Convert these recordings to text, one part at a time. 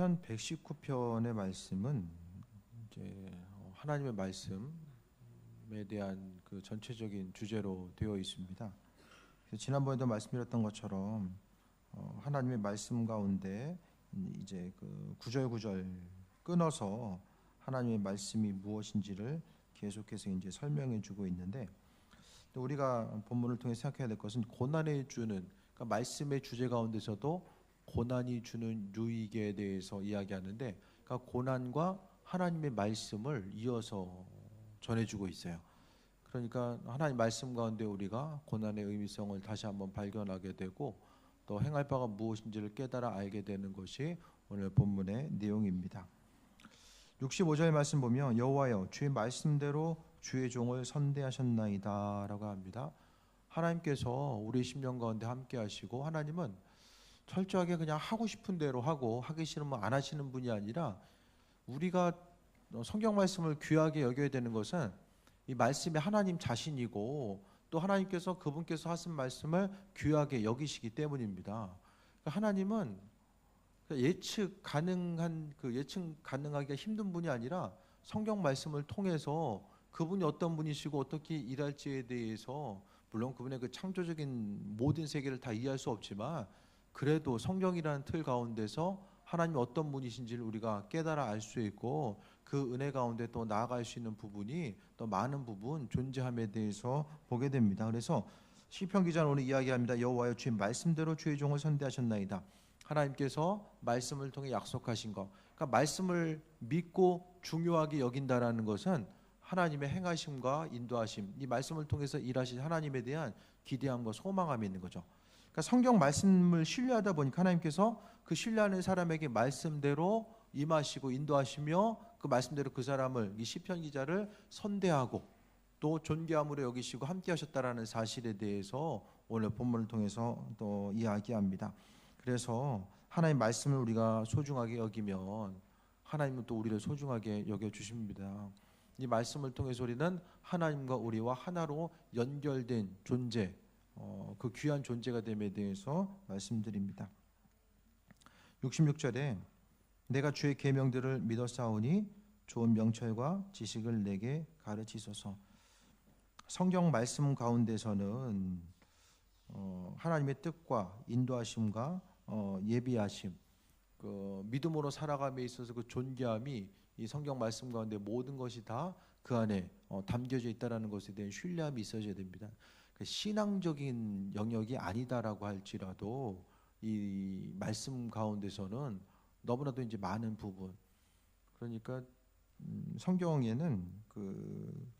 시편 119편의 말씀은 이제 하나님의 말씀에 대한 그 전체적인 주제로 되어 있습니다. 지난번에도 말씀드렸던 것처럼 하나님의 말씀 가운데 이제 그 구절구절 끊어서 하나님의 말씀이 무엇인지를 계속해서 이제 설명해 주고 있는데, 또 우리가 본문을 통해 생각해야 될 것은 고난에 주는, 그러니까 말씀의 주제 가운데서도 고난이 주는 유익에 대해서 이야기하는데, 그러니까 고난과 하나님의 말씀을 이어서 전해주고 있어요. 그러니까 하나님 말씀 가운데 우리가 고난의 의미성을 다시 한번 발견하게 되고, 또 행할 바가 무엇인지를 깨달아 알게 되는 것이 오늘 본문의 내용입니다. 65절 말씀 보면 여호와여 주의 말씀대로 주의 종을 선대하셨나이다 라고 합니다. 하나님께서 우리 심령 가운데 함께 하시고, 하나님은 철저하게 그냥 하고 싶은 대로 하고 하기 싫으면 안 하시는 분이 아니라, 우리가 성경 말씀을 귀하게 여겨야 되는 것은 이 말씀이 하나님 자신이고, 또 하나님께서 그분께서 하신 말씀을 귀하게 여기시기 때문입니다. 그러니까 하나님은 예측 가능하기가 힘든 분이 아니라 성경 말씀을 통해서 그분이 어떤 분이시고 어떻게 일할지에 대해서, 물론 그분의 그 창조적인 모든 세계를 다 이해할 수 없지만 그래도 성경이라는 틀 가운데서 하나님이 어떤 분이신지를 우리가 깨달아 알 수 있고, 그 은혜 가운데 또 나아갈 수 있는 부분이 또 많은 부분 존재함에 대해서 보게 됩니다. 그래서 시편 기자는 오늘 이야기합니다. 여호와여 주의 말씀대로 주의 종을 선대하셨나이다. 하나님께서 말씀을 통해 약속하신 것, 그러니까 말씀을 믿고 중요하게 여긴다라는 것은 하나님의 행하심과 인도하심, 이 말씀을 통해서 일하신 하나님에 대한 기대함과 소망함이 있는 거죠. 그러니까 성경 말씀을 신뢰하다 보니까 하나님께서 그 신뢰하는 사람에게 말씀대로 임하시고 인도하시며, 그 말씀대로 그 사람을, 이 시편 기자를 선대하고 또 존귀함으로 여기시고 함께 하셨다라는 사실에 대해서 오늘 본문을 통해서 또 이야기합니다. 그래서 하나님의 말씀을 우리가 소중하게 여기면 하나님은 또 우리를 소중하게 여겨주십니다. 이 말씀을 통해서 우리는 하나님과 우리와 하나로 연결된 존재, 그 귀한 존재가 됨에 대해서 말씀드립니다. 66절에 내가 주의 계명들을 믿었사오니 좋은 명철과 지식을 내게 가르치소서. 성경 말씀 가운데서는 하나님의 뜻과 인도하심과 예비하심, 그 믿음으로 살아감에 있어서 그 존귀함이 이 성경 말씀 가운데 모든 것이 다 그 안에 담겨져 있다라는 것에 대한 신뢰함이 있어져야 됩니다. 신앙적인 영역이 아니다라고 할지라도 이 말씀 가운데서는 너무나도 이제 많은 부분, 그러니까 성경에는 그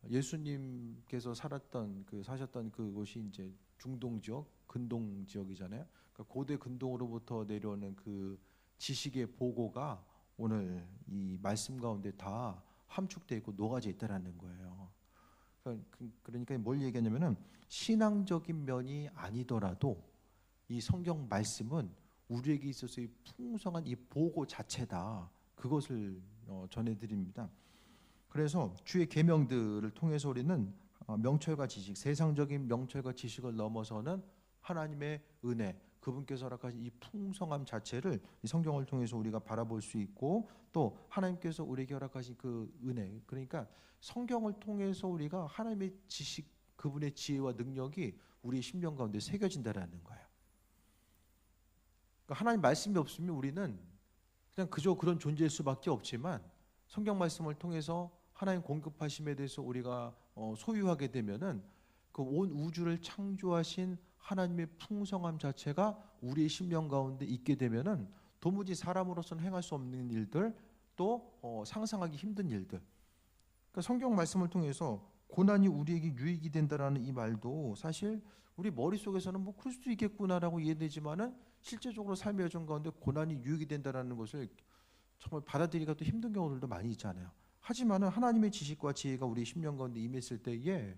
예수님께서 사셨던 그곳이 이제 중동 지역, 근동 지역이잖아요. 그러니까 고대 근동으로부터 내려오는 그 지식의 보고가 오늘 이 말씀 가운데 다 함축되어 있고 녹아져 있다라는 거예요. 그러니까 뭘 얘기하냐면은 신앙적인 면이 아니더라도 이 성경 말씀은 우리에게 있어서의 풍성한 이 보고 자체다, 그것을 전해드립니다. 그래서 주의 계명들을 통해서 우리는 명철과 지식, 세상적인 명철과 지식을 넘어서는 하나님의 은혜, 그분께서 허락하신 이 풍성함 자체를 이 성경을 통해서 우리가 바라볼 수 있고, 또 하나님께서 우리에게 허락하신 그 은혜, 그러니까 성경을 통해서 우리가 하나님의 지식, 그분의 지혜와 능력이 우리 심령 가운데 새겨진다라는 거예요. 그러니까 하나님 말씀이 없으면 우리는 그냥 그저 그런 존재일 수밖에 없지만, 성경 말씀을 통해서 하나님 공급하심에 대해서 우리가 소유하게 되면은 그 온 우주를 창조하신 하나님의 풍성함 자체가 우리의 심령 가운데 있게 되면은 도무지 사람으로서는 행할 수 없는 일들, 또 상상하기 힘든 일들, 그러니까 성경 말씀을 통해서 고난이 우리에게 유익이 된다라는 이 말도 사실 우리 머릿속에서는 뭐 그럴 수도 있겠구나라고 이해되지만은 실제적으로 삶의 여정 가운데 고난이 유익이 된다라는 것을 정말 받아들이기가 또 힘든 경우들도 많이 있잖아요. 하지만은 하나님의 지식과 지혜가 우리 심령 가운데 임했을 때에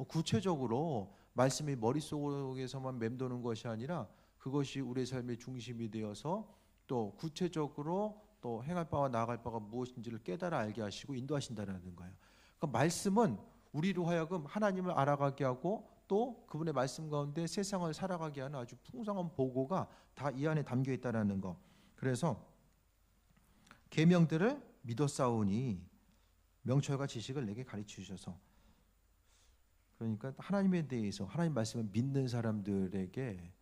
구체적으로 말씀이 머릿속에서만 맴도는 것이 아니라 그것이 우리의 삶의 중심이 되어서 또 구체적으로 또 행할 바와 나아갈 바가 무엇인지를 깨달아 알게 하시고 인도하신다는 거예요. 그러니까 말씀은 우리로 하여금 하나님을 알아가게 하고, 또 그분의 말씀 가운데 세상을 살아가게 하는 아주 풍성한 보고가 다 이 안에 담겨 있다는 거. 그래서 계명들을 믿었사오니 명철과 지식을 내게 가르쳐 주셔서. 그러니까 하나님에 대해서 하나님 말씀을 믿는 사람들에게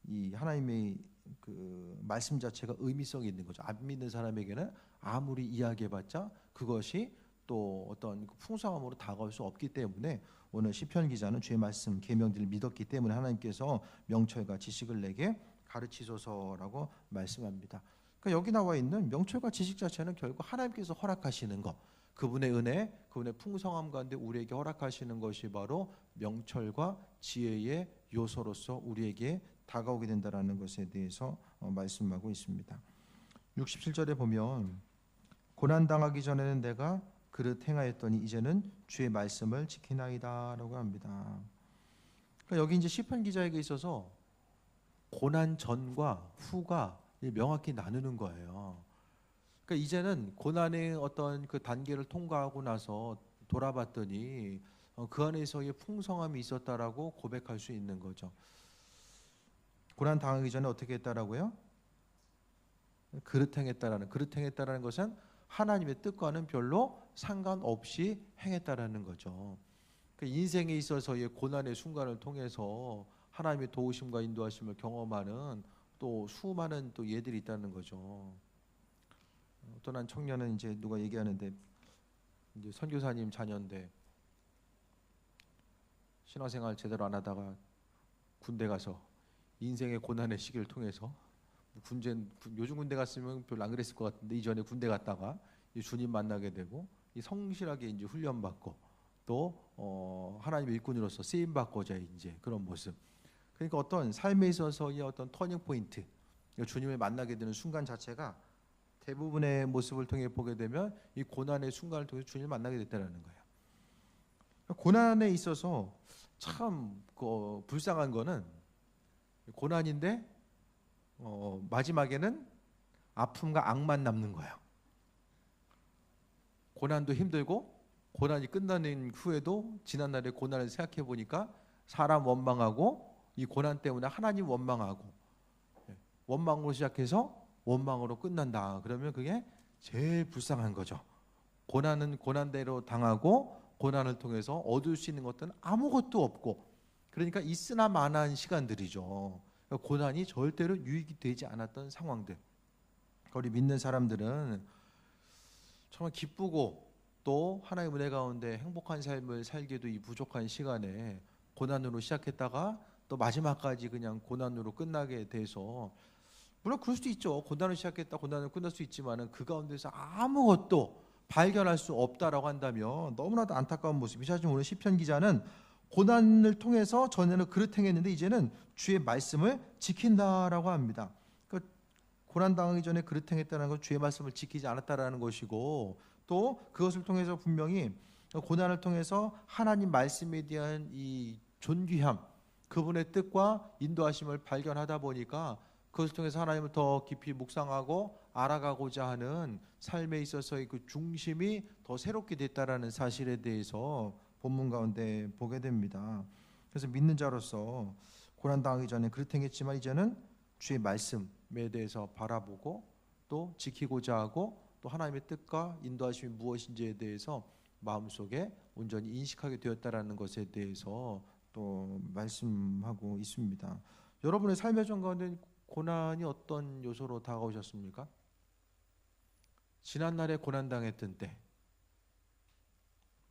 이 하나님의 그 말씀 자체가 의미성이 있는 거죠. 안 믿는 사람에게는 아무리 이야기해봤자 그것이 또 어떤 풍성함으로 다가올 수 없기 때문에 오늘 시편 기자는 주의 말씀 계명들을 믿었기 때문에 하나님께서 명철과 지식을 내게 가르치소서라고 말씀합니다. 그러니까 여기 나와 있는 명철과 지식 자체는 결국 하나님께서 허락하시는 것, 그분의 은혜, 그분의 풍성함 가운데 우리에게 허락하시는 것이 바로 명철과 지혜의 요소로서 우리에게 다가오게 된다라는 것에 대해서 말씀하고 있습니다. 67절에 보면 고난 당하기 전에는 내가 그릇 행하였더니 이제는 주의 말씀을 지키나이다라고 합니다. 그러니까 여기 이제 시편 기자에게 있어서 고난 전과 후가 명확히 나누는 거예요. 그러니까 이제는 고난의 어떤 그 단계를 통과하고 나서 돌아봤더니 그 안에서의 풍성함이 있었다라고 고백할 수 있는 거죠. 고난 당하기 전에 어떻게 했다라고요? 그릇 행했다라는 것은 하나님의 뜻과는 별로 상관없이 행했다라는 거죠. 그러니까 인생에 있어서의 고난의 순간을 통해서 하나님의 도우심과 인도하심을 경험하는 또 수많은 또 예들이 있다는 거죠. 어떤 한 청년은 이제 누가 얘기하는데 이제 선교사님 자녀인데 신앙생활 제대로 안 하다가 군대 가서 인생의 고난의 시기를 통해서 요즘 군대 갔으면 별로 안 그랬을 것 같은데 이전에 군대 갔다가 주님 만나게 되고 성실하게 이제 훈련받고 또 하나님의 일꾼으로서 쓰임 받고자 이제 그런 모습. 그러니까 어떤 삶에 있어서의 어떤 터닝 포인트, 주님을 만나게 되는 순간 자체가 대부분의 모습을 통해 보게 되면 이 고난의 순간을 통해 주님을 만나게 됐다는 거예요. 고난에 있어서 참 불쌍한 거는 고난인데 마지막에는 아픔과 악만 남는 거예요. 고난도 힘들고 고난이 끝나는 후에도 지난날의 고난을 생각해 보니까 사람 원망하고 이 고난 때문에 하나님 원망하고 원망으로 시작해서 원망으로 끝난다. 그러면 그게 제일 불쌍한 거죠. 고난은 고난대로 당하고 고난을 통해서 얻을 수 있는 것들은 아무것도 없고 그러니까 있으나 마나한 시간들이죠. 그러니까 고난이 절대로 유익이 되지 않았던 상황들. 우리 믿는 사람들은 정말 기쁘고 또 하나님의 은혜 가운데 행복한 삶을 살기도 이 부족한 시간에 고난으로 시작했다가 또 마지막까지 그냥 고난으로 끝나게 돼서 물론 그럴 수도 있죠. 고난을 시작했다 고난을 끝날 수 있지만은 그 가운데서 아무것도 발견할 수 없다라고 한다면 너무나도 안타까운 모습이죠. 하지만 오늘 시편 기자는 고난을 통해서 전에는 그릇 행했는데 이제는 주의 말씀을 지킨다라고 합니다. 그러니까 고난 당하기 전에 그릇 행했다는 건 주의 말씀을 지키지 않았다라는 것이고 또 그것을 통해서 분명히 고난을 통해서 하나님 말씀에 대한 이 존귀함, 그분의 뜻과 인도하심을 발견하다 보니까 그것을 통해서 하나님을 더 깊이 묵상하고 알아가고자 하는 삶에 있어서의 그 중심이 더 새롭게 됐다라는 사실에 대해서 본문 가운데 보게 됩니다. 그래서 믿는 자로서 고난 당하기 전에 그릇 행했지만 이제는 주의 말씀에 대해서 바라보고 또 지키고자 하고 또 하나님의 뜻과 인도하심이 무엇인지에 대해서 마음속에 온전히 인식하게 되었다라는 것에 대해서 또 말씀하고 있습니다. 여러분의 삶의 전 가운데 고난이 어떤 요소로 다가오셨습니까? 지난날에 고난 당했던 때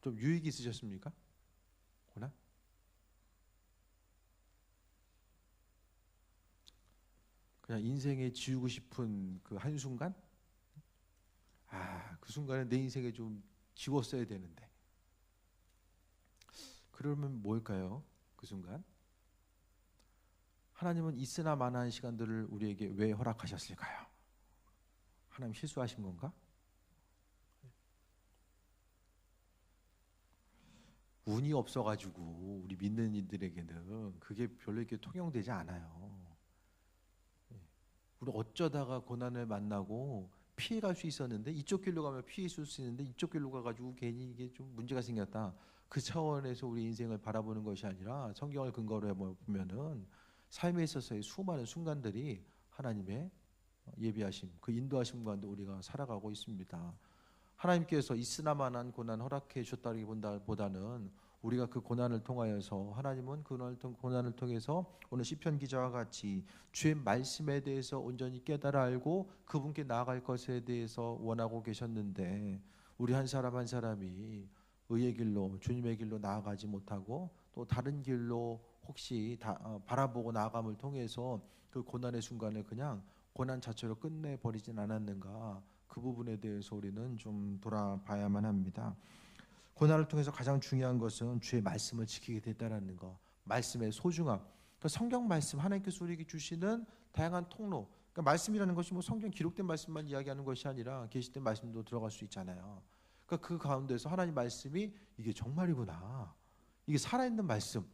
좀 유익이 있으셨습니까? 고난? 그냥 인생에 지우고 싶은 그 한순간? 그 순간에 내 인생에 좀 지웠어야 되는데 그러면 뭘까요? 그 순간? 하나님은 있으나 마나한 시간들을 우리에게 왜 허락하셨을까요? 하나님 실수하신 건가? 운이 없어가지고 우리 믿는 이들에게는 그게 별로 이렇게 통용되지 않아요. 우리 어쩌다가 고난을 만나고 피해갈 수 있었는데 이쪽 길로 가면 피해 있을 수 있는데 이쪽 길로 가가지고 괜히 이게 좀 문제가 생겼다. 그 차원에서 우리 인생을 바라보는 것이 아니라 성경을 근거로 해보면은 삶에 있어서의 수많은 순간들이 하나님의 예비하심, 그 인도하심 가운데 우리가 살아가고 있습니다. 하나님께서 있으나마한 고난 허락해 주셨다기보다는 우리가 그 고난을 통하여서 하나님은 그 고난을 통해서 오늘 시편 기자와 같이 주의 말씀에 대해서 온전히 깨달아 알고 그분께 나아갈 것에 대해서 원하고 계셨는데 우리 한 사람 한 사람이 의의 길로 주님의 길로 나아가지 못하고 또 다른 길로 혹시 바라보고 나아감을 통해서 그 고난의 순간을 그냥 고난 자체로 끝내버리진 않았는가, 그 부분에 대해서 우리는 좀 돌아봐야만 합니다. 고난을 통해서 가장 중요한 것은 주의 말씀을 지키게 됐다는 거, 말씀의 소중함. 그러니까 성경 말씀, 하나님께서 우리에게 주시는 다양한 통로. 그러니까 말씀이라는 것이 뭐 성경 기록된 말씀만 이야기하는 것이 아니라 계시된 말씀도 들어갈 수 있잖아요. 그러니까 그 가운데서 하나님 말씀이 이게 정말이구나, 이게 살아있는 말씀,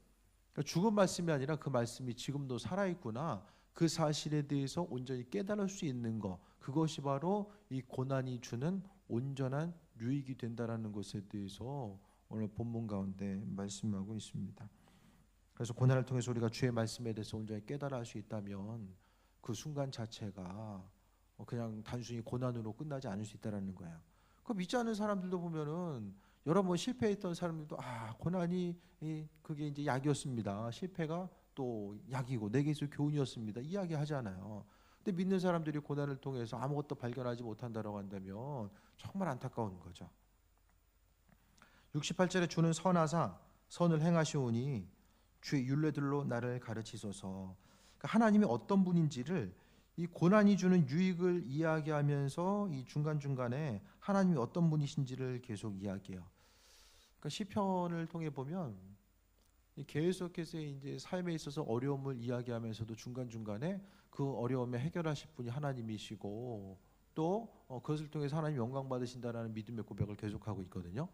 그러니까 죽은 말씀이 아니라 그 말씀이 지금도 살아있구나, 그 사실에 대해서 온전히 깨달을 수 있는 것, 그것이 바로 이 고난이 주는 온전한 유익이 된다라는 것에 대해서 오늘 본문 가운데 말씀하고 있습니다. 그래서 고난을 통해서 우리가 주의 말씀에 대해서 온전히 깨달아 할 수 있다면 그 순간 자체가 그냥 단순히 고난으로 끝나지 않을 수 있다라는 거예요. 그 믿지 않는 사람들도 보면은 여러 번 실패했던 사람들도 고난이 그게 이제 약이었습니다. 실패가 또 약이고 내게 있어 교훈이었습니다. 이야기하잖아요. 근데 믿는 사람들이 고난을 통해서 아무것도 발견하지 못한다라고 한다면 정말 안타까운 거죠. 68절에 주는 선하사 선을 행하시오니 주의 율례들로 나를 가르치소서. 그러니까 하나님이 어떤 분인지를 이 고난이 주는 유익을 이야기하면서 이 중간중간에 하나님이 어떤 분이신지를 계속 이야기해요. 그러니까 시편을 통해 보면 계속해서 이제 삶에 있어서 어려움을 이야기하면서도 중간중간에 그 어려움에 해결하실 분이 하나님이시고 또 그것을 통해서 하나님 영광 받으신다라는 믿음의 고백을 계속하고 있거든요.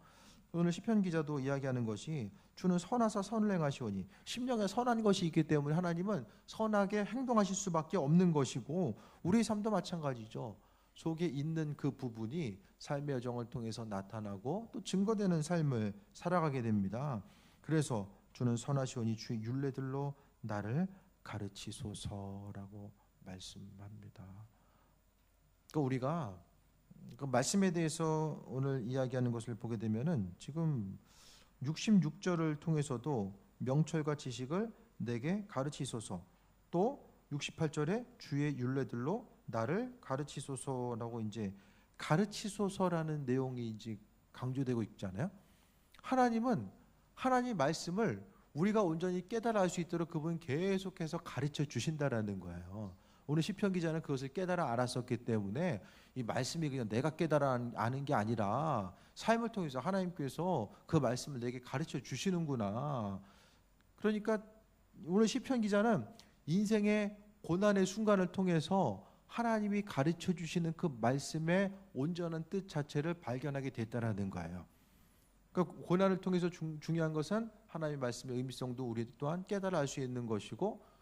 오늘 시편 기자도 이야기하는 것이 주는 선하사 선을 행하시오니, 심령에 선한 것이 있기 때문에 하나님은 선하게 행동하실 수밖에 없는 것이고 우리의 삶도 마찬가지죠. 속에 있는 그 부분이 삶의 여정을 통해서 나타나고 또 증거되는 삶을 살아가게 됩니다. 그래서 주는 선하시오니 주의 율례들로 나를 가르치소서라고 말씀합니다. 그러니까 우리가 그 말씀에 대해서 오늘 이야기하는 것을 보게 되면은 지금 66절을 통해서도 명철과 지식을 내게 가르치소서, 또 68절에 주의 율례들로 나를 가르치소서라고 이제 가르치소서라는 내용이 이제 강조되고 있잖아요. 하나님은 하나님 말씀을 우리가 온전히 깨달아 알 수 있도록 그분 계속해서 가르쳐 주신다라는 거예요. 오늘 시편 기자는 그것을 깨달아 알았었기 때문에 이 말씀이 그냥 내가 깨달아 아는 게 아니라 삶을 통해서 하나님께서 그 말씀을 내게 가르쳐 주시는구나. 그러니까 오늘 시편 기자는 인생의 고난의 순간을 통해서 하나님이 가르쳐 주시는 그 말씀의 온전한 뜻 자체를 발견하게 됐다라는 거예요. 그러니까 고난을 통해서 중요한 것은 하나님의 말씀의 의미성도 우리 또한 깨달아 알 수 있는 것이고,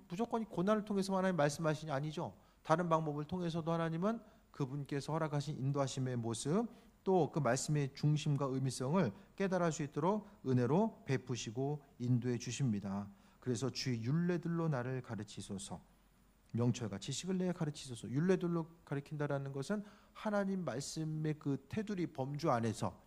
무조건 고난을 통해서 하나님 말씀하시니 아니죠. 다른 방법을 통해서도 하나님은 그분께서 허락하신 인도하심의 모습, 또 그 말씀의 중심과 의미성을 깨달아 알 수 있도록 은혜로 베푸시고 인도해 주십니다. 그래서 주의 율례들로 나를 가르치소서, 명철과 지식을 내게 가르치소서. 율례들로 가르친다라는 것은 하나님 말씀의 그 테두리 범주 안에서,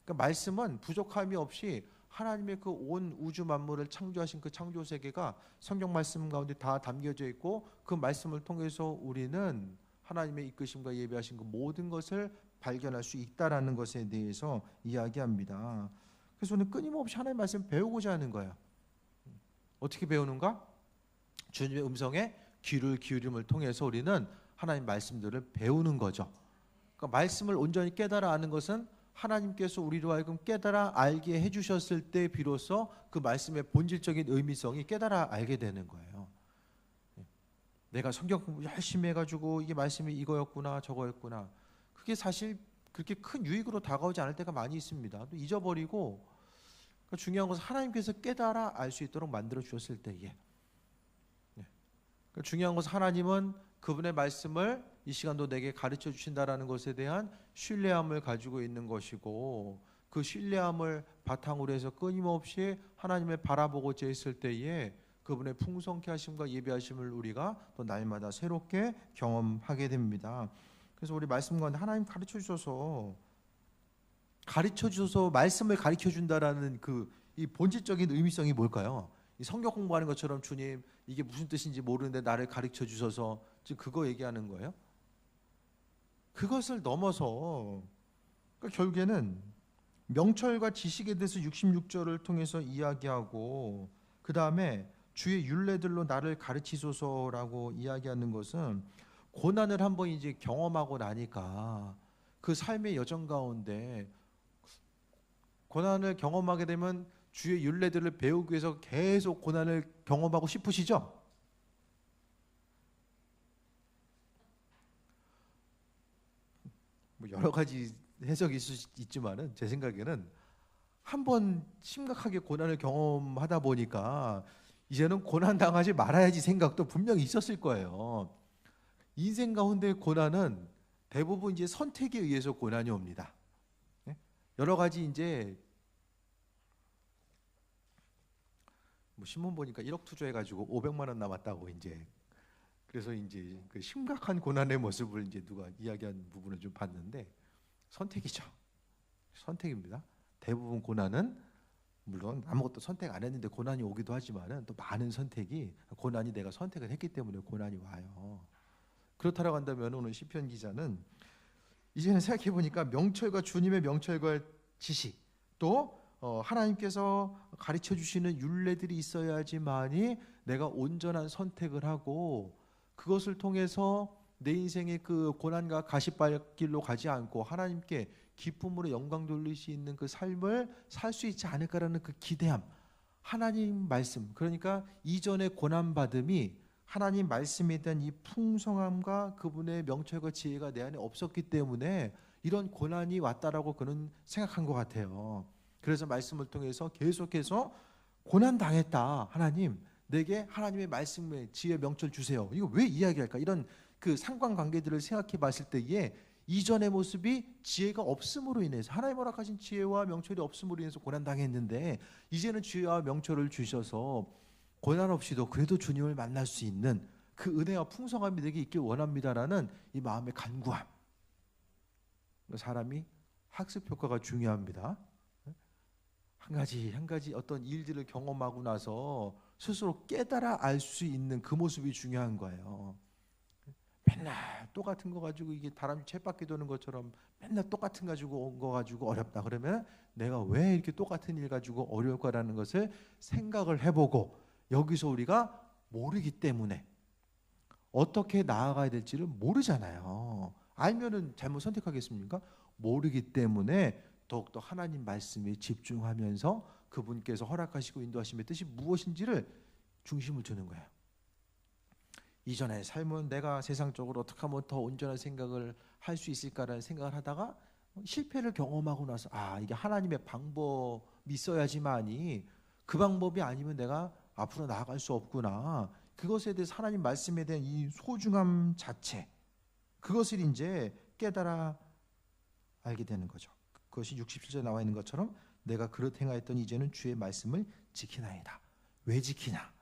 그러니까 말씀은 부족함이 없이 하나님의 그 온 우주 만물을 창조하신 그 창조 세계가 성경 말씀 가운데 다 담겨져 있고, 그 말씀을 통해서 우리는 하나님의 이끄심과 예배하신 그 모든 것을 발견할 수 있다라는 것에 대해서 이야기합니다. 그래서 오늘 끊임없이 하나님의 말씀을 배우고자 하는 거예요. 어떻게 배우는가? 주님의 음성에 귀를 기울임을 통해서 우리는 하나님 말씀들을 배우는 거죠. 그러니까 말씀을 온전히 깨달아 아는 것은 하나님께서 우리로 하여금 깨달아 알게 해주셨을 때 비로소 그 말씀의 본질적인 의미성이 깨달아 알게 되는 거예요. 내가 성경 공부 열심히 해가지고 이게 말씀이 이거였구나 저거였구나, 그게 사실 그렇게 큰 유익으로 다가오지 않을 때가 많이 있습니다. 또 잊어버리고, 그러니까 중요한 것은 하나님께서 깨달아 알 수 있도록 만들어 주셨을 때에, 그러니까 중요한 것은 하나님은 그분의 말씀을 이 시간도 내게 가르쳐 주신다라는 것에 대한 신뢰함을 가지고 있는 것이고, 그 신뢰함을 바탕으로 해서 끊임없이 하나님을 바라보고자 했을 때에 그분의 풍성케 하심과 예비하심을 우리가 또 날마다 새롭게 경험하게 됩니다. 그래서 우리 말씀 가운데 하나님 가르쳐 주셔서 말씀을 가르쳐 준다라는 이 본질적인 의미성이 뭘까요? 이 성경 공부하는 것처럼 주님 이게 무슨 뜻인지 모르는데 나를 가르쳐 주셔서 지금 그거 얘기하는 거예요? 그것을 넘어서 그러니까 결국에는 명철과 지식에 대해서 66절을 통해서 이야기하고 그 다음에 주의 율례들로 나를 가르치소서라고 이야기하는 것은 고난을 한번 이제 경험하고 나니까 그 삶의 여정 가운데 고난을 경험하게 되면 주의 율례들을 배우기 위해서 계속 고난을 경험하고 싶으시죠? 뭐 여러 가지 해석이 있지만은 제 생각에는 한번 심각하게 고난을 경험하다 보니까 이제는 고난 당하지 말아야지 생각도 분명히 있었을 거예요. 인생 가운데 고난은 대부분 이제 선택에 의해서 고난이 옵니다. 여러 가지 이제 뭐 신문 보니까 1억 투자해가지고 500만 원 남았다고 이제 그래서 이제 그 심각한 고난의 모습을 이제 누가 이야기한 부분을 좀 봤는데 선택이죠. 선택입니다. 대부분 고난은 물론 아무것도 선택 안 했는데 고난이 오기도 하지만은 또 많은 선택이 고난이 내가 선택을 했기 때문에 고난이 와요. 그렇다라고 한다면 오늘 시편 기자는 이제는 생각해 보니까 명철과 주님의 명철과 지식 또 하나님께서 가르쳐 주시는 율례들이 있어야지만이 내가 온전한 선택을 하고 그것을 통해서 내 인생의 그 고난과 가시밭길로 가지 않고 하나님께 기쁨으로 영광 돌릴 수 있는 그 삶을 살 수 있지 않을까라는 그 기대함, 하나님 말씀, 그러니까 이전의 고난받음이 하나님 말씀에 대한 이 풍성함과 그분의 명철과 지혜가 내 안에 없었기 때문에 이런 고난이 왔다라고 그는 생각한 것 같아요. 그래서 말씀을 통해서 계속해서 고난 당했다, 하나님 내게 하나님의 말씀의 지혜 명철 주세요. 이거 왜 이야기할까? 이런 그 상관관계들을 생각해 봤을 때에 이전의 모습이 지혜가 없음으로 인해서 하나님 허락하신 지혜와 명철이 없음으로 인해서 고난 당했는데 이제는 지혜와 명철을 주셔서 고난 없이도 그래도 주님을 만날 수 있는 그 은혜와 풍성함이 내게 있길 원합니다라는 이 마음의 간구함. 사람이 학습 효과가 중요합니다. 한 가지 어떤 일들을 경험하고 나서 스스로 깨달아 알 수 있는 그 모습이 중요한 거예요. 맨날 똑같은 거 가지고 이게 다람쥐 쳇바퀴 도는 것처럼 맨날 똑같은 가지고 온 거 가지고 어렵다 그러면 내가 왜 이렇게 똑같은 일 가지고 어려울까라는 것을 생각을 해보고 여기서 우리가 모르기 때문에 어떻게 나아가야 될지를 모르잖아요. 알면은 잘못 선택하겠습니까? 모르기 때문에 더욱더 하나님 말씀에 집중하면서 그분께서 허락하시고 인도하심의 뜻이 무엇인지를 중심을 두는 거예요. 이전의 삶은 내가 세상적으로 어떻게 하면 더 온전한 생각을 할 수 있을까라는 생각을 하다가 실패를 경험하고 나서 이게 하나님의 방법이 있어야지만이 그 방법이 아니면 내가 앞으로 나아갈 수 없구나. 그것에 대해서 하나님 말씀에 대한 이 소중함 자체 그것을 이제 깨달아 알게 되는 거죠. 그것이 67절에 나와 있는 것처럼 내가 그릇 행하였더니 이제는 주의 말씀을 지키나이다. 왜 지키냐?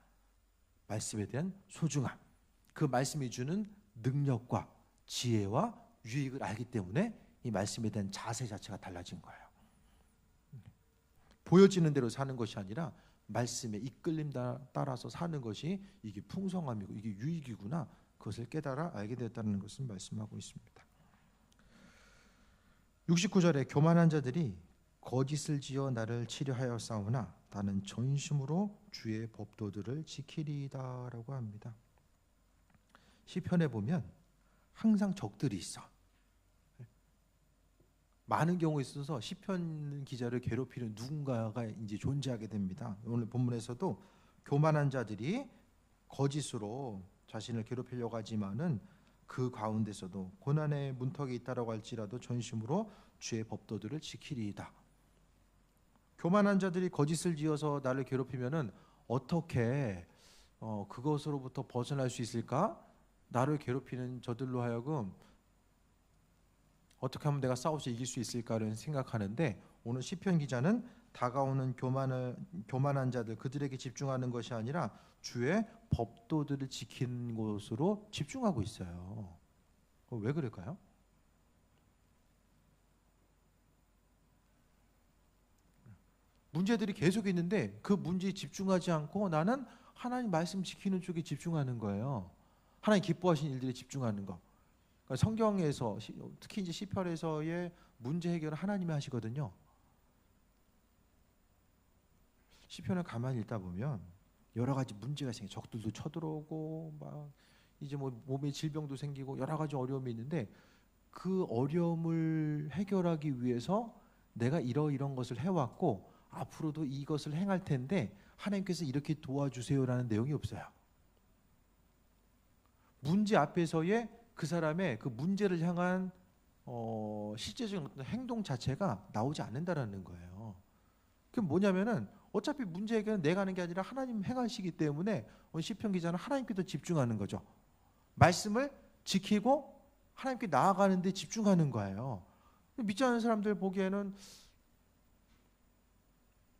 말씀에 대한 소중함, 그 말씀이 주는 능력과 지혜와 유익을 알기 때문에 이 말씀에 대한 자세 자체가 달라진 거예요. 보여지는 대로 사는 것이 아니라 말씀에 이끌림 따라서 사는 것이 이게 풍성함이고 이게 유익이구나. 그것을 깨달아 알게 되었다는 것을 말씀하고 있습니다. 69절에 교만한 자들이 거짓을 지어 나를 치려하여 싸우나 나는 전심으로 주의 법도들을 지키리이다라고 합니다. 시편에 보면 항상 적들이 있어. 많은 경우에 있어서 시편 기자를 괴롭히는 누군가가 이제 존재하게 됩니다. 오늘 본문에서도 교만한 자들이 거짓으로 자신을 괴롭히려고 하지만은 그 가운데서도 고난의 문턱에 있다라고 할지라도 전심으로 주의 법도들을 지키리이다. 교만한 자들이 거짓을 지어서 나를 괴롭히면은 어떻게 그것으로부터 벗어날 수 있을까? 나를 괴롭히는 저들로 하여금 어떻게 하면 내가 싸워서 이길 수 있을까를 생각하는데, 오늘 시편 기자는 다가오는 교만한 자들, 그들에게 집중하는 것이 아니라 주의 법도들을 지키는 것으로 집중하고 있어요. 왜 그럴까요? 문제들이 계속 있는데 그 문제에 집중하지 않고 나는 하나님 말씀 지키는 쪽에 집중하는 거예요. 하나님 기뻐하신 일들에 집중하는 거. 그러니까 성경에서 특히 이제 시편에서의 문제 해결은 하나님이 하시거든요. 시편을 가만히 읽다 보면 여러 가지 문제가 생겨, 적들도 쳐들어오고 막 이제 뭐 몸에 질병도 생기고 여러 가지 어려움이 있는데, 그 어려움을 해결하기 위해서 내가 이런 것을 해왔고 앞으로도 이것을 행할 텐데 하나님께서 이렇게 도와주세요라는 내용이 없어요. 문제 앞에서의 그 사람의 그 문제를 향한 실제적인 어떤 행동 자체가 나오지 않는다라는 거예요. 그게 뭐냐면은 어차피 문제 해결은 내가 하는 게 아니라 하나님 행하시기 때문에 오늘 시편 기자는 하나님께 더 집중하는 거죠. 말씀을 지키고 하나님께 나아가는 데 집중하는 거예요. 믿지 않는 사람들 보기에는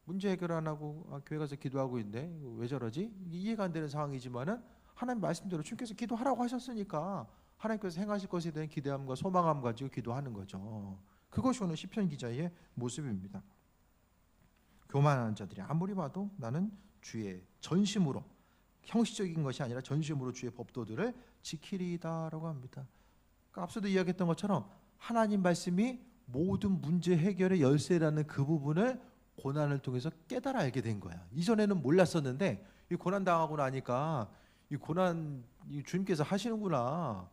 문제 해결 안 하고 교회 가서 기도하고 있는데 왜 저러지? 이해가 안 되는 상황이지만은 하나님 말씀대로 주님께서 기도하라고 하셨으니까 하나님께서 행하실 것에 대한 기대함과 소망함 가지고 기도하는 거죠. 그것이 오늘 시편 기자의 모습입니다. 교만한 자들이 아무리 봐도 나는 주의 전심으로, 형식적인 것이 아니라 전심으로 주의 법도들을 지키리다라고 합니다. 그러니까 앞서도 이야기했던 것처럼 하나님 말씀이 모든 문제 해결의 열쇠라는 그 부분을 고난을 통해서 깨달아 알게 된 거야. 이전에는 몰랐었는데 이 고난 당하고 나니까 이 고난 주님께서 하시는구나.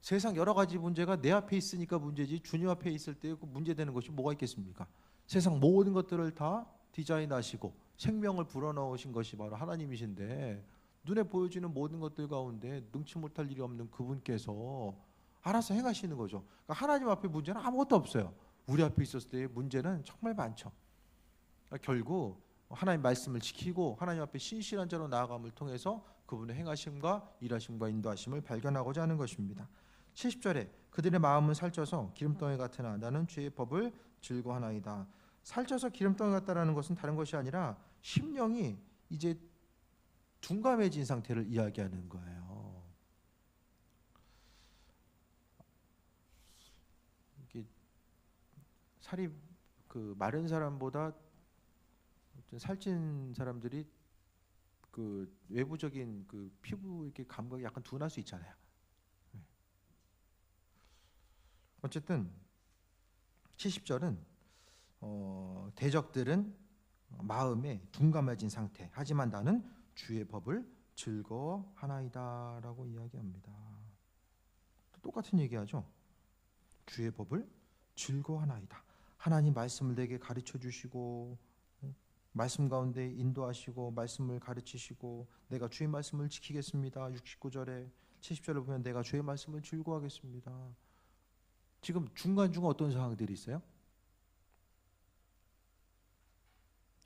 세상 여러 가지 문제가 내 앞에 있으니까 문제지 주님 앞에 있을 때 그 문제되는 것이 뭐가 있겠습니까? 세상 모든 것들을 다 디자인하시고 생명을 불어넣으신 것이 바로 하나님이신데, 눈에 보여지는 모든 것들 가운데 능치 못할 일이 없는 그분께서 알아서 행하시는 거죠. 그러니까 하나님 앞에 문제는 아무것도 없어요. 우리 앞에 있었을 때의 문제는 정말 많죠. 그러니까 결국 하나님 말씀을 지키고 하나님 앞에 신실한 자로 나아감을 통해서 그분의 행하심과 일하심과 인도하심을 발견하고자 하는 것입니다. 70절에 그들의 마음은 살쪄서 기름덩이 같으나 나는 주의 법을 즐거워하나이다. 살쪄서 기름덩이 같다라는 것은 다른 것이 아니라 심령이 이제 둔감해진 상태를 이야기하는 거예요. 이게 살이 그 마른 사람보다 살찐 사람들이 그 외부적인 그 피부 이렇게 감각이 약간 둔할 수 있잖아요. 어쨌든 70절은 대적들은 마음에 둔감해진 상태, 하지만 나는 주의 법을 즐거워하나이다라고 이야기합니다. 똑같은 얘기하죠. 주의 법을 즐거워하나이다. 하나님 말씀을 내게 가르쳐 주시고 말씀 가운데 인도하시고 말씀을 가르치시고 내가 주의 말씀을 지키겠습니다. 69절에 70절을 보면 내가 주의 말씀을 즐거워하겠습니다. 지금 중간중간 어떤 상황들이 있어요?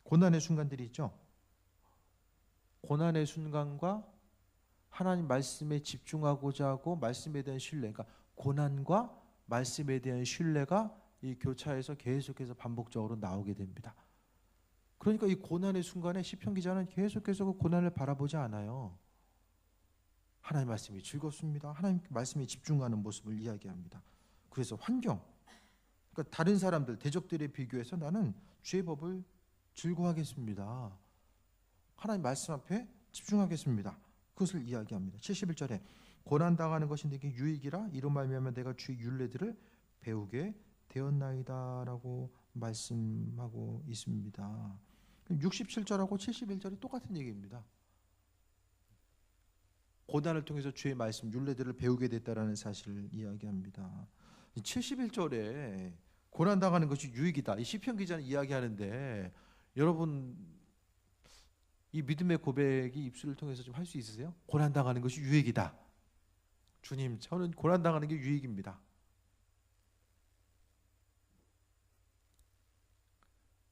고난의 순간들이 있죠. 고난의 순간과 하나님 말씀에 집중하고자 하고 말씀에 대한 신뢰, 그러니까 고난과 말씀에 대한 신뢰가 이 교차에서 계속해서 반복적으로 나오게 됩니다. 그러니까 이 고난의 순간에 시편 기자는 계속해서 그 고난을 바라보지 않아요. 하나님 말씀이 즐겁습니다. 하나님 말씀에 집중하는 모습을 이야기합니다. 그래서 환경, 그러니까 다른 사람들, 대적들에 비교해서 나는 주의 법을 즐거워하겠습니다. 하나님 말씀 앞에 집중하겠습니다. 그것을 이야기합니다. 71절에 고난당하는 것이 내게 유익이라 이로 말미암아 내가 주의 율례들을 배우게 되었나이다라고 말씀하고 있습니다. 67절하고 71절이 똑같은 얘기입니다. 고난을 통해서 주의 말씀 율례들을 배우게 됐다라는 사실을 이야기합니다. 71절에 고난당하는 것이 유익이다. 이 시편 기자는 이야기하는데 여러분 이 믿음의 고백이 입술을 통해서 좀 할 수 있으세요? 고난당하는 것이 유익이다. 주님, 저는 고난당하는 게 유익입니다.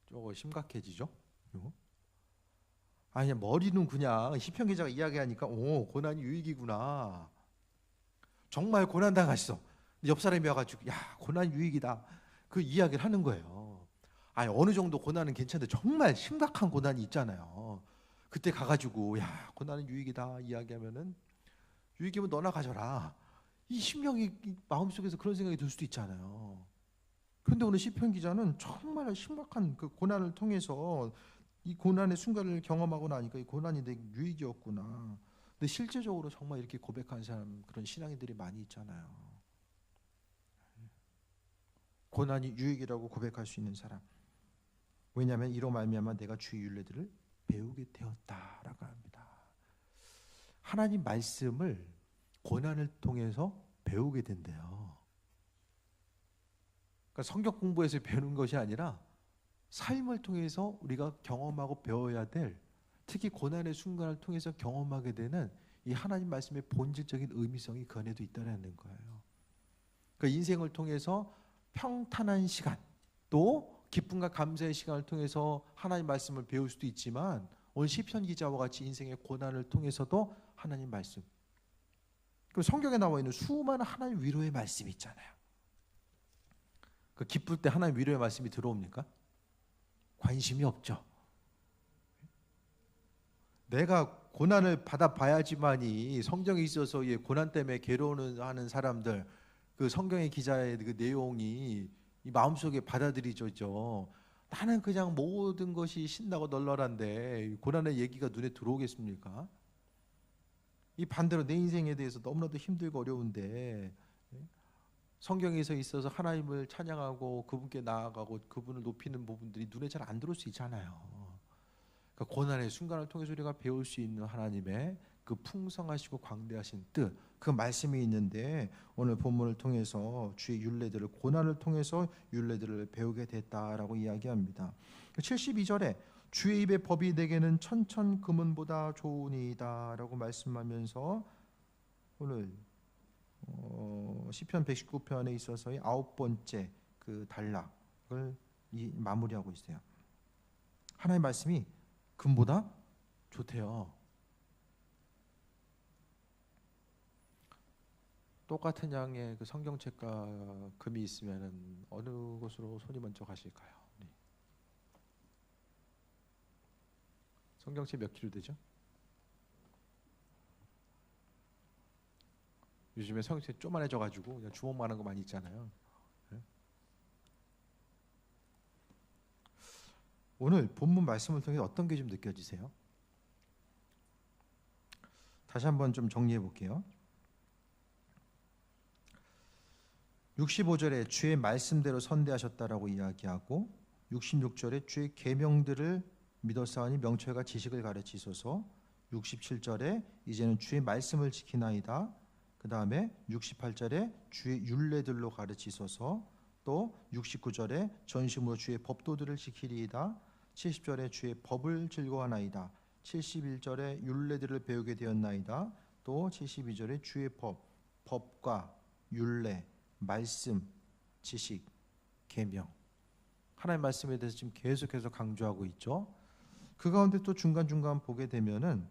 조금 심각해지죠? 아니, 머리는 그냥 시편 기자가 이야기하니까 오, 고난이 유익이구나. 정말 고난당하시어. 옆 사람이 와가지고 야 고난 유익이다 그 이야기를 하는 거예요. 아니 어느 정도 고난은 괜찮은데 정말 심각한 고난이 있잖아요. 그때 가가지고 야 고난은 유익이다 이야기하면은 유익이면 너나 가져라. 이 심령이 마음속에서 그런 생각이 들 수도 있잖아요. 그런데 오늘 시편 기자는 정말 심각한 그 고난을 통해서 이 고난의 순간을 경험하고 나니까 이 고난이 내 유익이었구나. 근데 실제적으로 정말 이렇게 고백하는 사람 그런 신앙인들이 많이 있잖아요. 고난이 유익이라고 고백할 수 있는 사람. 왜냐하면 이로 말미암아 내가 주의 율례들을 배우게 되었다라고 합니다. 하나님 말씀을 고난을 통해서 배우게 된대요. 그러니까 성경 공부에서 배우는 것이 아니라 삶을 통해서 우리가 경험하고 배워야 될, 특히 고난의 순간을 통해서 경험하게 되는 이 하나님 말씀의 본질적인 의미성이 그 안에도 있다는 거예요. 그러니까 인생을 통해서 평탄한 시간, 또 기쁨과 감사의 시간을 통해서 하나님 말씀을 배울 수도 있지만 오늘 시편 기자와 같이 인생의 고난을 통해서도 하나님 말씀, 그 성경에 나와 있는 수많은 하나님 위로의 말씀이 있잖아요. 그 기쁠 때 하나님 위로의 말씀이 들어옵니까? 관심이 없죠. 내가 고난을 받아봐야지만이 성경에 있어서 고난 때문에 괴로워하는 사람들 그 성경의 기자의 그 내용이 이 마음속에 받아들이죠. 나는 그냥 모든 것이 신나고 널널한데 고난의 얘기가 눈에 들어오겠습니까? 이 반대로 내 인생에 대해서 너무나도 힘들고 어려운데 성경에서 있어서 하나님을 찬양하고 그분께 나아가고 그분을 높이는 부분들이 눈에 잘 안 들어올 수 있잖아요. 그러니까 고난의 순간을 통해서 우리가 배울 수 있는 하나님의 그 풍성하시고 광대하신 뜻, 그 말씀이 있는데 오늘 본문을 통해서 주의 율례들을, 고난을 통해서 율례들을 배우게 됐다라고 이야기합니다. 72절에 주의 입의 법이 내게는 천천 금은보다 좋으니이다 라고 말씀하면서 오늘 시편 119편에 있어서의 9번째 그 단락을 마무리하고 있어요. 하나님의 말씀이 금보다 좋대요. 똑같은 양의 그 성경책과 금이 있으면은 어느 곳으로 손이 먼저 가실까요? 네. 성경책 몇 킬로 되죠? 요즘에 성경책 쪼만해져가지고 그냥 주먹만한 거 많이 있잖아요. 네? 오늘 본문 말씀을 통해 어떤 게 좀 느껴지세요? 다시 한번 좀 정리해 볼게요. 65절에 주의 말씀대로 선대하셨다라고 이야기하고 66절에 주의 계명들을 믿었사오니 명철과 지식을 가르치소서. 67절에 이제는 주의 말씀을 지키나이다. 그 다음에 68절에 주의 율례들로 가르치소서. 또 69절에 전심으로 주의 법도들을 지키리이다. 70절에 주의 법을 즐거워하나이다. 71절에 율례들을 배우게 되었나이다. 또 72절에 주의 법과 율례, 말씀, 지식, 계명, 하나님의 말씀에 대해서 지금 계속해서 강조하고 있죠. 그 가운데 또 중간중간 보게 되면은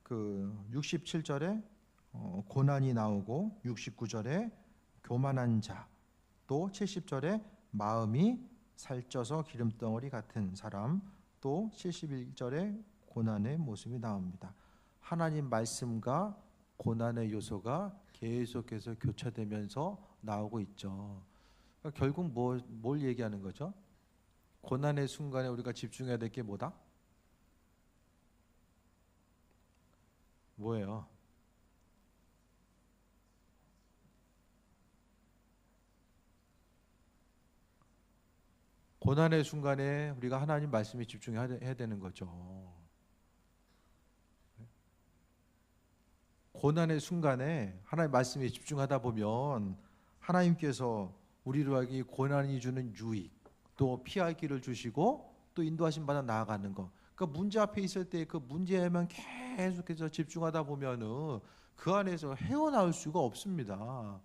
그 67절에 고난이 나오고 69절에 교만한 자, 또 70절에 마음이 살쪄서 기름덩어리 같은 사람, 또 71절에 고난의 모습이 나옵니다. 하나님 말씀과 고난의 요소가 계속해서 교차되면서 나오고 있죠. 그러니까 결국 뭘 얘기하는 거죠? 고난의 순간에 우리가 집중해야 될 게 뭐다? 뭐예요? 고난의 순간에 우리가 하나님 말씀에 집중해야 되는 거죠. 고난의 순간에 하나님 말씀에 집중하다 보면 하나님께서 우리로 하여금 고난이 주는 유익, 또 피할 길을 주시고 또 인도하신 바다 나아가는 것. 그러니까 문제 앞에 있을 때 그 문제에만 계속해서 집중하다 보면은 그 안에서 헤어나올 수가 없습니다.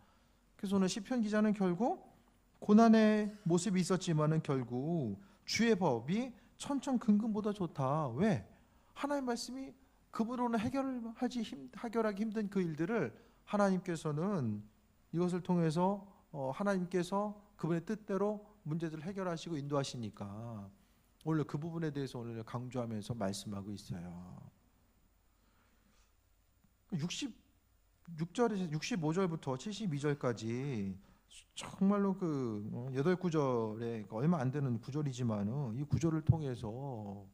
그래서 오늘 시편 기자는 결국 고난의 모습이 있었지만은 결국 주의 법이 천천근근보다 좋다. 왜? 하나님 말씀이 그분으로는 해결하기 힘든 그 일들을 하나님께서는 이것을 통해서 하나님께서 그분의 뜻대로 문제들을 해결하시고 인도하시니까 오늘 그 부분에 대해서 오늘 강조하면서 말씀하고 있어요. 66절에서 65절부터 72절까지 정말로 그 8구절에 얼마 안 되는 구절이지만 이 구절을 통해서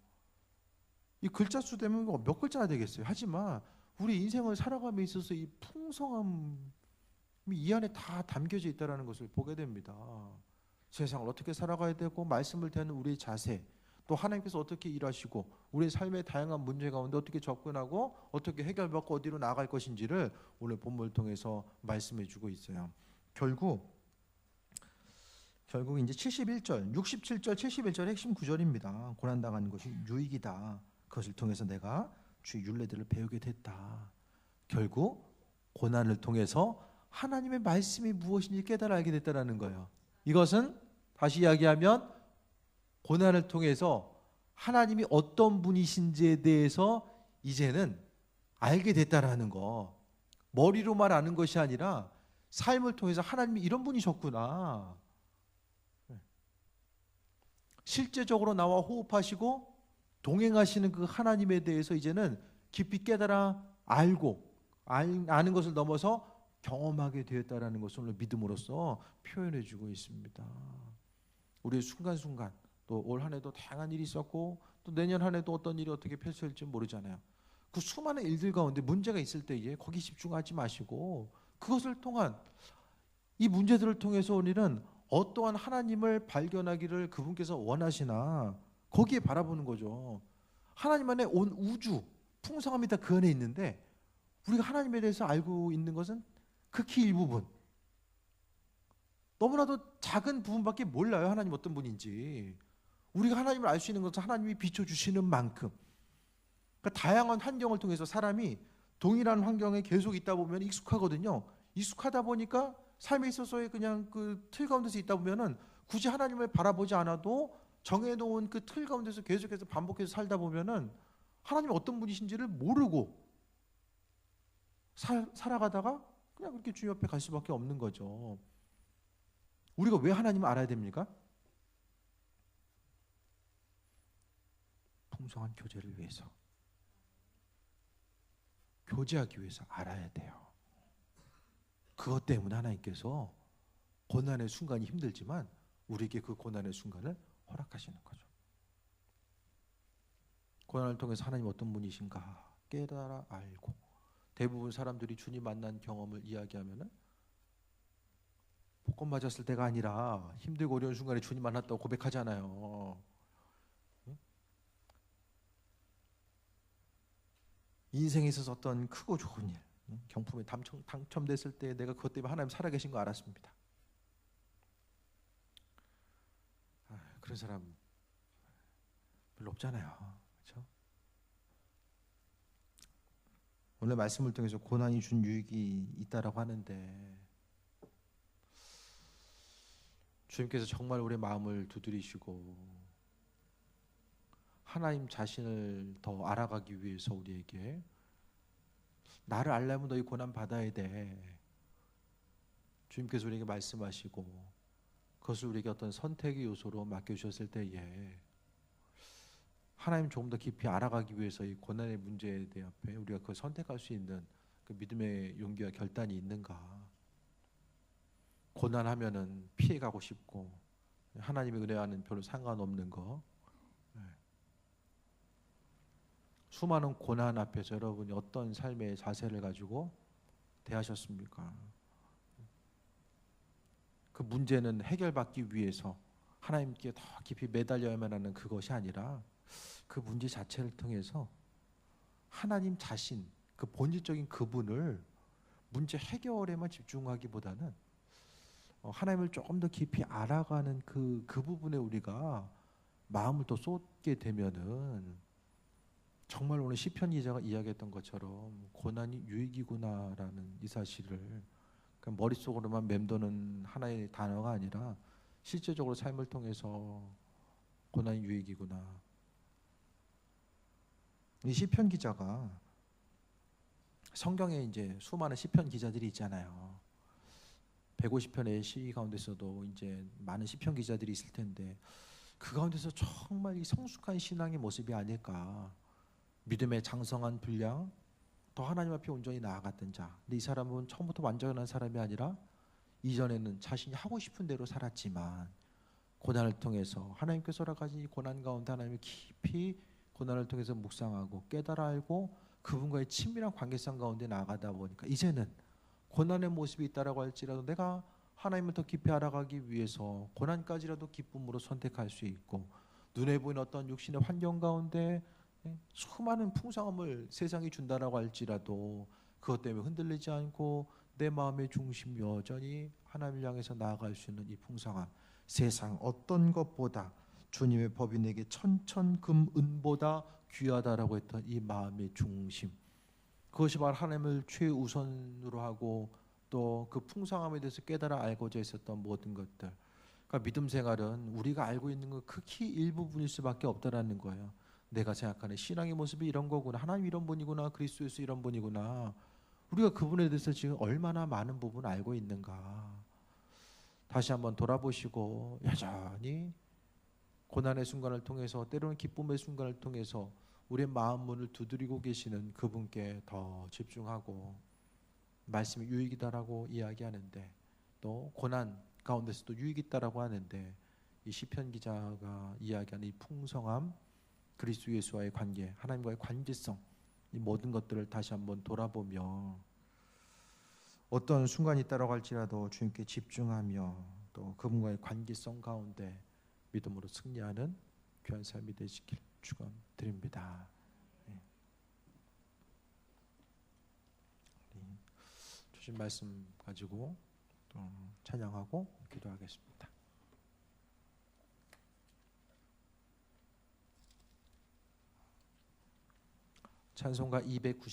이 글자 수 되면 몇 글자나 되겠어요. 하지만 우리 인생을 살아감에 있어서 이 풍성함이 이 안에 다 담겨져 있다는 것을 보게 됩니다. 세상을 어떻게 살아가야 되고 말씀을 대하는 우리의 자세, 또 하나님께서 어떻게 일하시고 우리의 삶의 다양한 문제 가운데 어떻게 접근하고 어떻게 해결받고 어디로 나아갈 것인지를 오늘 본문을 통해서 말씀해 주고 있어요. 결국 이제 71절, 67절, 71절의 핵심 구절입니다. 고난당하는 것이 유익이다. 그것을 통해서 내가 주의 율례들을 배우게 됐다. 결국 고난을 통해서 하나님의 말씀이 무엇인지 깨달아 알게 됐다는 거예요. 이것은 다시 이야기하면 고난을 통해서 하나님이 어떤 분이신지에 대해서 이제는 알게 됐다라는 거. 머리로만 아는 것이 아니라 삶을 통해서 하나님이 이런 분이셨구나. 실제적으로 나와 호흡하시고 동행하시는 그 하나님에 대해서 이제는 깊이 깨달아 알고 아는 것을 넘어서 경험하게 되었다라는 것을 오늘 믿음으로써 표현해 주고 있습니다. 우리의 순간순간 또 올 한 해도 다양한 일이 있었고 또 내년 한 해도 어떤 일이 어떻게 펼쳐질지 모르잖아요. 그 수많은 일들 가운데 문제가 있을 때에 거기 집중하지 마시고 그것을 통한 이 문제들을 통해서 우리는 어떠한 하나님을 발견하기를 그분께서 원하시나 거기에 바라보는 거죠. 하나님 안에 온 우주 풍성함이 다 그 안에 있는데 우리가 하나님에 대해서 알고 있는 것은 극히 일부분, 너무나도 작은 부분밖에 몰라요. 하나님 어떤 분인지. 우리가 하나님을 알 수 있는 것은 하나님이 비춰주시는 만큼. 그러니까 다양한 환경을 통해서 사람이 동일한 환경에 계속 있다 보면 익숙하거든요. 익숙하다 보니까 삶에 있어서의 그냥 그 틀 가운데서 있다 보면은 굳이 하나님을 바라보지 않아도 정해놓은 그 틀 가운데서 계속해서 반복해서 살다 보면은 하나님이 어떤 분이신지를 모르고 살아가다가 그냥 그렇게 주님 옆에 갈 수밖에 없는 거죠. 우리가 왜 하나님을 알아야 됩니까? 풍성한 교제를 위해서, 교제하기 위해서 알아야 돼요. 그것 때문에 하나님께서 고난의 순간이 힘들지만 우리에게 그 고난의 순간을 허락하시는 거죠. 고난을 통해서 하나님 어떤 분이신가 깨달아 알고, 대부분 사람들이 주님 만난 경험을 이야기하면은 복권 맞았을 때가 아니라 힘들고 어려운 순간에 주님 만났다고 고백하잖아요. 인생에 있어서 어떤 크고 좋은 일, 경품에 당첨됐을 때 내가 그것 때문에 하나님 살아계신 거 알았습니다. 그런 사람 별로 없잖아요. 그렇죠? 오늘 말씀을 통해서 고난이 준 유익이 있다라고 하는데 주님께서 정말 우리의 마음을 두드리시고 하나님 자신을 더 알아가기 위해서 우리에게 나를 알려면 너희 고난 받아야 돼. 주님께서 우리에게 말씀하시고 그것을 우리에게 어떤 선택의 요소로 맡겨주셨을 때에 하나님 조금 더 깊이 알아가기 위해서 이 고난의 문제에 대해 우리가 그걸 선택할 수 있는 그 믿음의 용기와 결단이 있는가. 고난하면은 피해가고 싶고 하나님의 은혜와는 별로 상관없는 거. 수많은 고난 앞에서 여러분이 어떤 삶의 자세를 가지고 대하셨습니까? 그 문제는 해결받기 위해서 하나님께 더 깊이 매달려야만 하는 그것이 아니라 그 문제 자체를 통해서 하나님 자신, 그 본질적인 그분을 문제 해결에만 집중하기보다는 하나님을 조금 더 깊이 알아가는 그 부분에 우리가 마음을 또 쏟게 되면은 정말 오늘 시편 기자가 이야기했던 것처럼 고난이 유익이구나라는 이 사실을 그러니까 머릿속으로만 맴도는 하나의 단어가 아니라 실제적으로 삶을 통해서 고난이 유익이구나. 이 시편 기자가 성경에 이제 수많은 시편 기자들이 있잖아요. 150편의 시 가운데서도 이제 많은 시편 기자들이 있을 텐데 그 가운데서 정말 이 성숙한 신앙의 모습이 아닐까. 믿음의 장성한 분량, 더 하나님 앞에 온전히 나아갔던 자. 근데 이 사람은 처음부터 완전한 사람이 아니라 이전에는 자신이 하고 싶은 대로 살았지만 고난을 통해서 하나님께서 여러 가지 고난 가운데 하나님이 깊이 고난을 통해서 묵상하고 깨달아 알고 그분과의 친밀한 관계성 가운데 나아가다 보니까 이제는 고난의 모습이 있다라고 할지라도 내가 하나님을 더 깊이 알아가기 위해서 고난까지라도 기쁨으로 선택할 수 있고 눈에 보이는 어떤 육신의 환경 가운데 수많은 풍성함을 세상이 준다라고 할지라도 그것 때문에 흔들리지 않고 내 마음의 중심 여전히 하나님을 향해서 나아갈 수 있는 이 풍성함, 세상 어떤 것보다 주님의 법이 내게 천천금은보다 귀하다라고 했던 이 마음의 중심, 그것이 바로 하나님을 최우선으로 하고 또 그 풍성함에 대해서 깨달아 알고자 했었던 모든 것들. 그러니까 믿음 생활은 우리가 알고 있는 것 극히 일부분일 수밖에 없다라는 거예요. 내가 생각하는 신앙의 모습이 이런 거구나, 하나님 이런 분이구나, 그리스도에서 이런 분이구나. 우리가 그분에 대해서 지금 얼마나 많은 부분을 알고 있는가. 다시 한번 돌아보시고 여전히 고난의 순간을 통해서 때로는 기쁨의 순간을 통해서 우리의 마음 문을 두드리고 계시는 그분께 더 집중하고 말씀이 유익이다라고 이야기하는데 또 고난 가운데서도 유익이 있다라고 하는데 이 시편 기자가 이야기하는 이 풍성함, 그리스도 예수와의 관계, 하나님과의 관계성, 이 모든 것들을 다시 한번 돌아보며 어떤 순간이 있다라고 할지라도 주님께 집중하며 또 그분과의 관계성 가운데 믿음으로 승리하는 귀한 삶이 되시길 축원드립니다. 주신 말씀 가지고 또 찬양하고 기도하겠습니다. 찬송가 290